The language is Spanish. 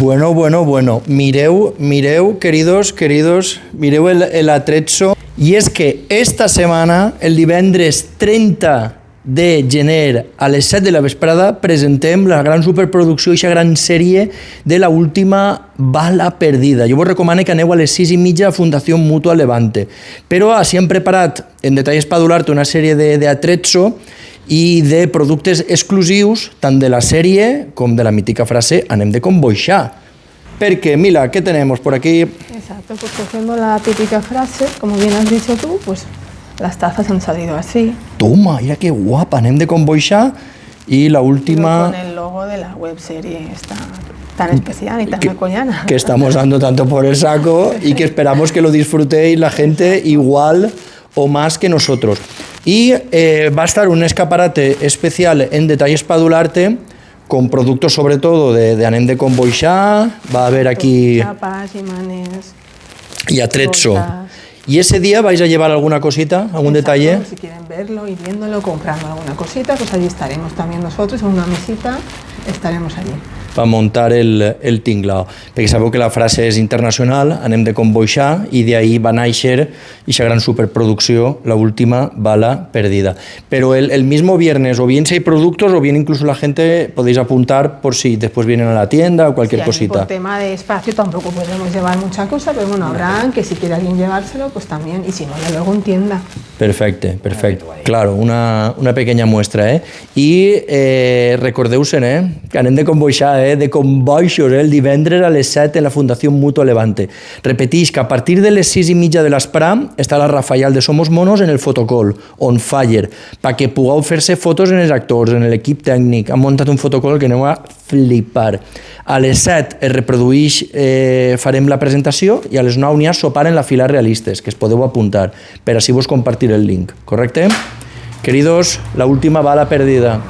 Bueno. Mireu, queridos, mireu el atrezzo. I és que esta setmana, el divendres 30 de gener a les 7 de la vesprada, presentem la gran superproducció i la gran sèrie de la última bala perdida. Jo vos recomano que aneu a les 6:30 a Fundació Mutua Levante. Però així hem preparat en Detalles pa Adularte una sèrie d'atrezzo i de productes exclusius, tant de la sèrie com de la mítica frase anem de convoixar. Porque, Mila, ¿qué tenemos por aquí? Exacto, pues cogiendo la típica frase, como bien has dicho tú, pues las tazas han salido así. Toma, mira qué guapa, anem de convoixar. Y la última... Con el logo de la webserie esta tan especial y tan macollana. Que estamos dando tanto por el saco y que esperamos que lo disfrutéis la gente igual o más que nosotros. Y va a estar un escaparate especial en Detalles pa Adularte, con productos sobre todo de anem de convoixar, va a haber aquí... Chapas, imanes... Y atrezzo. ¿Y ese día vais a llevar alguna cosita, algún detalle? Si quieren verlo y viéndolo, comprando alguna cosita, pues allí estaremos también nosotros, en una mesita, estaremos allí. Per muntar el tinglao. Perquè sabeu que la frase és internacional, anem de convoixar, i d'ahí va néixer aquesta gran superproducció, la última bala perdida. Pero el mismo viernes, o bien si hay productos, o bien incluso la gente podéis apuntar por si después vienen a la tienda o cualquier cosita. Por tema de espacio tampoco podemos llevar mucha cosa, pero bueno, habrá que si quiere alguien llevárselo, pues también, y si no, ya luego en tienda. Perfecte. Claro, una pequeña muestra, I recordeu-se'n, que anem de convoixar, de convoixos, el divendres a les 7 en la Fundació Mutua Levante. Repetix que a partir de les 6:30 de l'Espram està la Rafael de Somos Monos en el fotocall, on fire, perquè pugueu fer-se fotos en els actors, en l'equip tècnic. Han muntat un fotocall que aneu a flipar. A les 7 es reprodueix, farem la presentació, i a les 9 n'hi ha sopar en la fila Realistes, que es podeu apuntar, per així vos compartir el link, correcte? Queridos, la última bala perdida.